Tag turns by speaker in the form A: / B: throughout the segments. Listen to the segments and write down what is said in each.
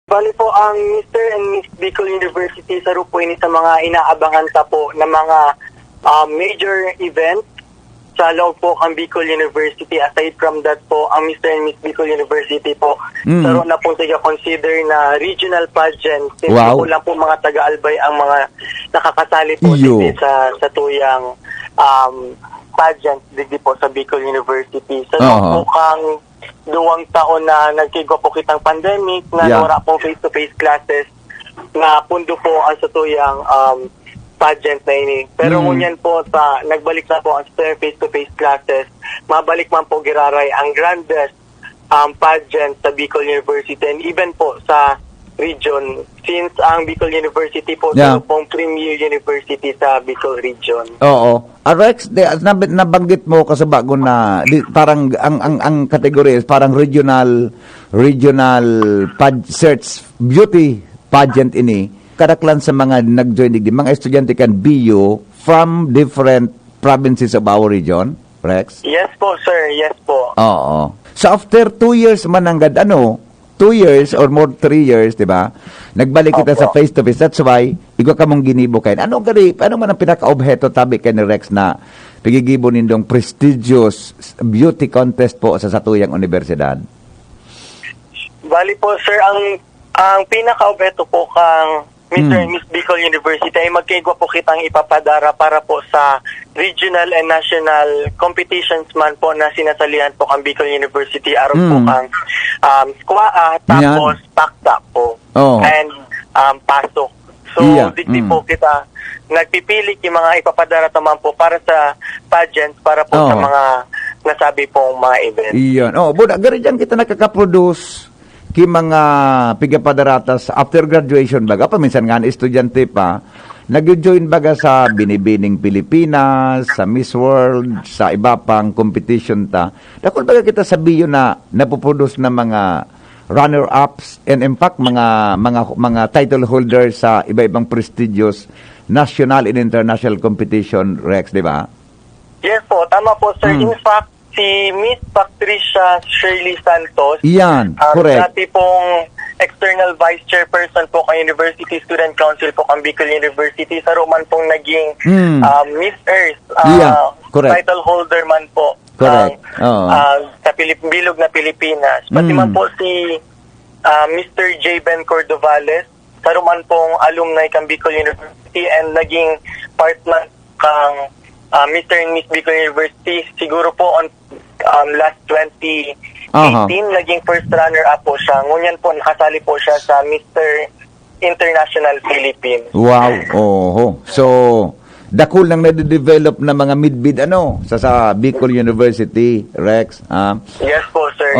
A: Bali po, ang Mr. and Miss Bicol University sa po ini sa mga inaabangan ta po na mga major event sa loob po ang Bicol University. Aside from that po, ang Mr. and Miss Bicol University po, saro na po siya consider na regional pageant. Since po lang po mga taga-Albay ang mga nakakasali po sa tuyang pageant digdi po sa Bicol University. Sa loob po kang 2 taon na nagkigwa po kitang pandemic, na wala po face-to-face classes, na pundo po ang sa tuyang pageant na ini. Pero ngunyan po, nagbalik na po ang face-to-face classes, mabalik man po giraray ang grandest pageant sa Bicol University and even po sa region, since ang Bicol University po sa pong premier university sa Bicol region.
B: Oo. Rex, nabanggit mo kasi bago na parang ang category is parang regional search beauty pageant ini. Kadaklan sa mga nag-join digdi, mga estudyante kan BU from different provinces of our region, Rex?
A: Yes po, sir. Yes po.
B: Oo. So after 2 years mananggad 2 years or more 3 years, di ba? Nagbalik kita sa face-to-face. That's why, igwa ka mong ginibo kayo. Ano man ang pinaka-obheto tabi kay ni Rex na pigigibo nindong prestigious beauty contest po sa satuyang universidad?
A: Bali po, sir, ang pinaka-obheto po kang Mr. and Miss Bicol University ay magkaigwa po kitang ipapadara para po sa regional and national competitions man po na sinasalihan po kang Bicol University aron po kang squaa, tapos pakta po and pasok. So dito po kita nagpipili yung mga ipapadara naman po para sa pageants, para po sa mga nasabi pong mga events.
B: Iyon. Buda, gari dyan kita nakaka-produce ki mga pigapadaratas after graduation baga pa minsan nga estudyante pa nag-join baga sa Binibining Pilipinas, sa Miss World, sa iba pang competition ta. Dakol baga kita sabiyo na napoproduce na mga runner-ups and in fact mga title holders sa iba-ibang prestigious national and international competition, Rex, di ba?
A: Yes po, tama po, sir. In fact, si Miss Patricia Shirley Santos,
B: correct.
A: Dati pong external vice chairperson po kay University Student Council po kang Bicol University, sa Roman pong naging Miss Earth title holder man po sa Bilog na Pilipinas. Pati man po si Mr. J. Ben Cordovales, sa Roman pong alumni kang Bicol University and naging part man kang Mr. and Miss Bicol University, siguro po on last 2018, naging first runner-up po siya. Ngunyan po, nakasali po siya sa Mr. International Philippines.
B: Wow, So, dakul nang nade-develop na mga mid-bid sa Bicol University, Rex?
A: Yes po, sir.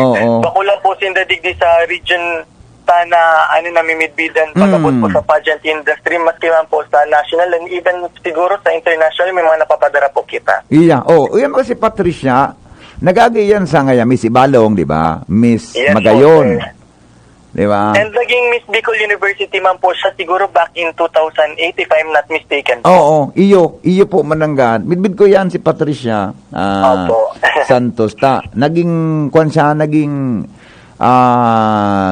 A: Bakulang po sindadigdi sa region na namimidbidan pagkabot po sa pageant industry, maski man po sa national and even siguro sa international, may mga napapadara po kita.
B: Yan kasi Patricia, nag-agayan sa ngayon, Miss Ibalong, di ba? Miss Magayon. Di ba?
A: And naging Miss Bicol University man po siya siguro back in 2008 if I'm not mistaken.
B: Iyo po mananggan. Midbid ko yan si Patricia Santos. Naging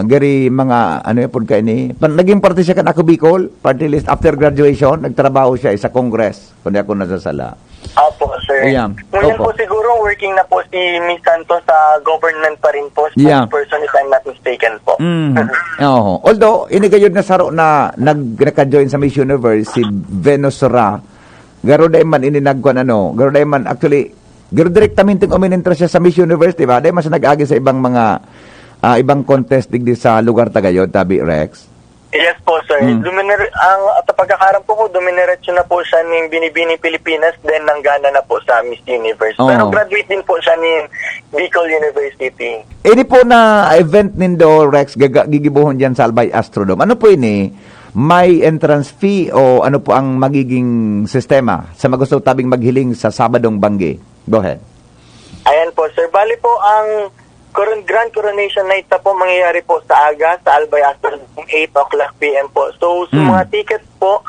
B: gari mga naging party siya kan ako Bicol party list after graduation, nagtrabaho siya sa Congress kundi ako nasasala.
A: Opo, sir. Ngayon po siguro working na po si Miss Santos sa government pa rin po, person if I'm not mistaken po.
B: Although inigayod na saro na nagka-join sa Miss Universe si Venus Sora, garo dayman garo dayman actually garo direktamente uminintra siya sa Miss Universe, diba? Dayman siya nag-agi sa ibang mga ibang contest digdi sa lugar tagayod, tabi, Rex?
A: Yes po, sir. Pagkakaram po dumineretso na po siya ng Binibining Pilipinas, then nanggana na po sa Miss Universe. Pero graduate din po siya ni Bicol University.
B: Ini po na event nindo, Rex, gigibuhon dyan sa Albay Astrodome. Ano po ini? May entrance fee o ano po ang magiging sistema sa magusto tabing maghiling sa Sabadong Banggi? Go ahead.
A: Ayan po, sir. Bali po ang Grand Coronation Night na po mangyayari po sa Aga, sa Albay Astrodome, 8 o'clock p.m. po. So, sa mga tickets po,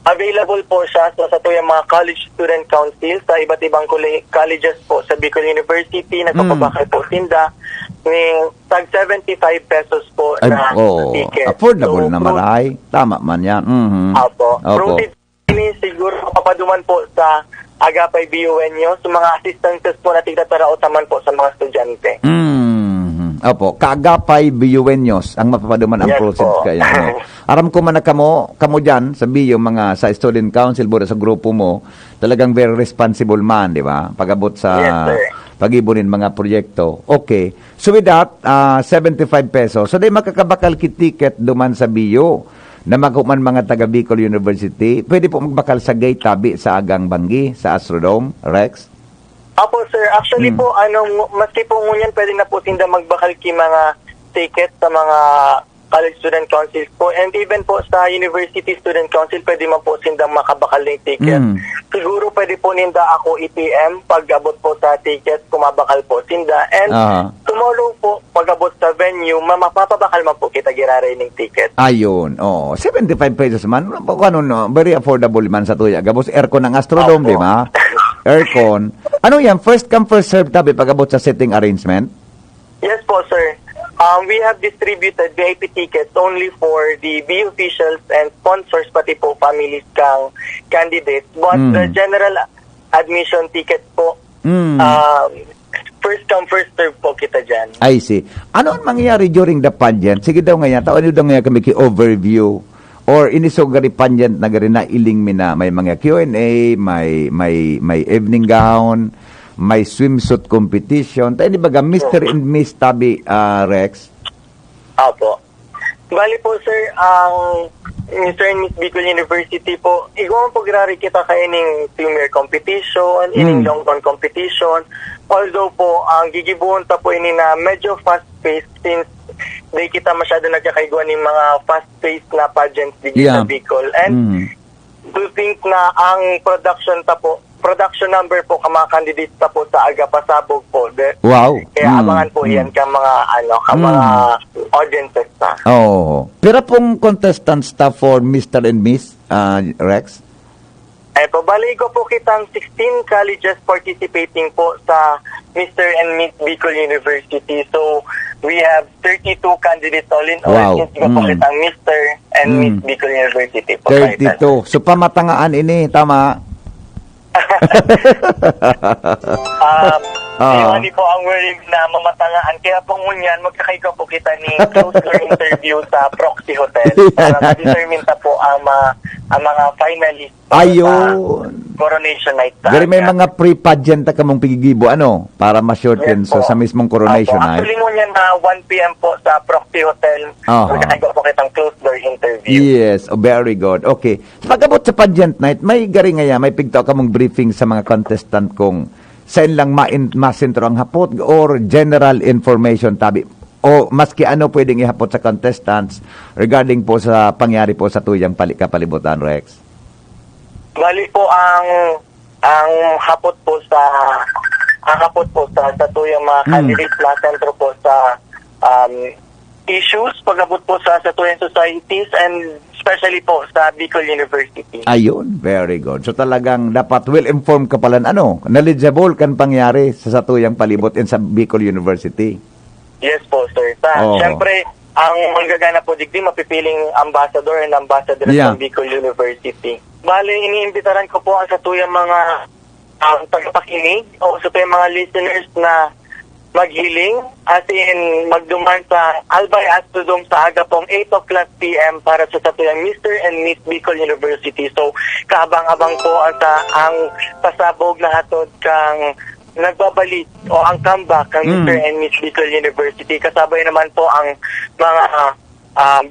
A: available po siya sa tuyang mga college student council sa iba't ibang colleges po sa Bicol University. Nagpapabakay po tinda. tag 75 pesos po
B: Ay,
A: na ticket.
B: affordable
A: So,
B: naman ay. Tama man yan. Mhm.
A: Opo.
B: Opo.
A: Fruited ini siguro papaduman po sa Agapay BUNyo sa mga assistances po na tigtataraotaman po sa mga estudyante.
B: Opo, kaagapay BUNyos ang mapapaduman ang
A: Yes
B: process
A: po.
B: kaya. Ano. Aram ko man na kamo dyan sa BU, mga sa student council, bura sa grupo mo, talagang very responsible man, di ba? Pag-abot sa
A: Yes, sir.
B: pag-ibunin mga proyekto. Okay. So with that, 75 pesos. So day makakabakal kit ticket duman sa BU na maghuman mga taga Bicol University. Pwede po magbakal sa gate tabi sa Agang Banggi, sa Astrodome, Rex?
A: Apo sir, actually po maski po ngunyan pwede na po tinda magbakalki mga ticket sa mga college student council po and even po sa university student council pwede man po sindang makabakal ng ticket. Siguro pwede po ninda ako EPM pag abot po sa ticket kumabakal po sinda and tomorrow po pag abot sa venue mapapabakal man po kita giraray ng ticket.
B: Ayun, 75 pesos man. Ano, no, very affordable man sa tuya. Gabos aircon ng Astrodome, di ba? Aircon. Ano yan? First come, first serve tabi pag abot sa seating arrangement?
A: Yes po, sir. We have distributed VIP tickets only for the B officials and sponsors, pati po families kang candidates. But the general admission ticket po, first come, first serve po kita dyan.
B: I see. Ano ang mangyayari during the pageant? Sige daw ngayon, taon daw ngayon kami ki-overview or inisogari pageant na gari na iling mina may mga Q&A, may evening gown, may swimsuit competition. Tayo di ba Mr. and Miss Tabi Rex?
A: Apo. Bali po sir, ang Mr. and Miss Bicol University po, igawang po grari kita kayo ng swimwear competition, ining long run competition. Although po, ang gigibuhon ta po ini na medyo fast-paced since di kita masyado nagkakaiguan ng mga fast-paced na pageants dito sa Bicol. And to think na ang production number po ka mga candidates ta po sa Aga Pasabog po.
B: Wow.
A: Kaya abangan po yan ka mga mga audiences na.
B: Oh. Pero pong contestants ta for Mr. and Miss Rex?
A: Po, bali ko po kitang 16 colleges participating po sa Mr. and Miss Bicol University. So, we have 32 candidates all in all.
B: Wow.
A: Since ko po kitang Mr. and Miss Bicol University po.
B: 32. So, pamatangaan ini, tama?
A: Yung po ang word na mamatangaan. Kaya po ngunyan, magkakaiga po kita ni closer interview sa Proxy Hotel para ma-determine ta po ang mga finalists sa coronation night.
B: Gari may mga pre-pageant ta kamong pigigibo, ano? Para ma-shorten so sa mismong coronation night.
A: Actually ngunyan na 1 p.m. po sa Proxy Hotel. Magkakaiga po kitang close door interview.
B: Yes, very good. Okay. Pag-abot sa pageant night, may gari ngaya, may pigto kamong briefing sa mga contestant kung saan lang masentro ang hapot or general information tabi o maski ano pwedeng ihapot sa contestants regarding po sa pangyari po sa tuyang kapalibutan, Rex?
A: Bali po ang hapot po sa tuyang mga candidates na sentro po sa issues pag-abot po sa tuyang societies and especially po sa Bicol University.
B: Ayun, very good. So talagang dapat well-informed ka pala, knowledgeable kan pangyari sa satuyang palibot in sa Bicol University.
A: Yes po, sir. Siyempre, ang manggagana po digdi, mapipiling ambassador and ambassador ng Bicol University. Bale, iniimbitaran ko po ang satuyang mga tagapakinig o sa mga listeners na maghiling as in magduman sa Albay Astrodome sa aga pong 8 o'clock p.m. para sa satuyang Mr. and Miss Bicol University. So, kaabang-abang po ang pasabog na hatod kang nagbabalik o ang comeback ng Mr. and Miss Bicol University. Kasabay naman po ang mga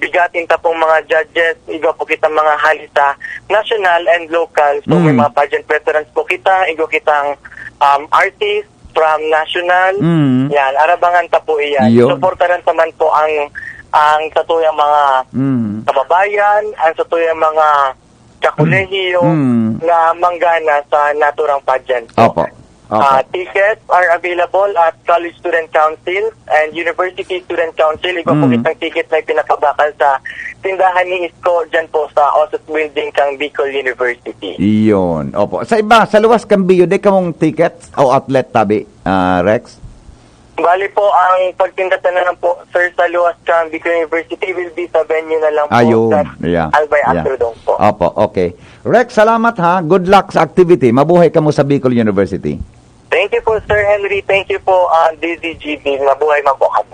A: bigatin ta pong mga judges, igo po kita mga hali sa national and local. So, may mga pageant veterans po kita, igo kitang artists from national. Yan, arabangan ta po iyan. Suportaran naman po ang satuyang mga kababayan, ang satuyang mga kakolehiyo na manggana sa naturang pageant.
B: Opo.
A: Tickets are available at College Student Council and University Student Council. Ikaw po kitang ticket na pinakabakal sa tindahan ni Isko dyan po sa Osos Building kang Bicol University.
B: Iyon. Opo. Sa iba, sa luwas kang biyo, di ka mong tickets o outlet tabi, Rex?
A: Bali po, ang pagtindatan na lang po, sir, sa Luas Bicol University will be sa venue na lang po.
B: Ayun.
A: Sa
B: Yeah.
A: Albay
B: Yeah.
A: Astrodome po.
B: Opo, okay. Rex, salamat ha. Good luck sa activity. Mabuhay ka mo sa Bicol University.
A: Thank you po, Sir Henry. Thank you po, DZGB. Mabuhay man po kami.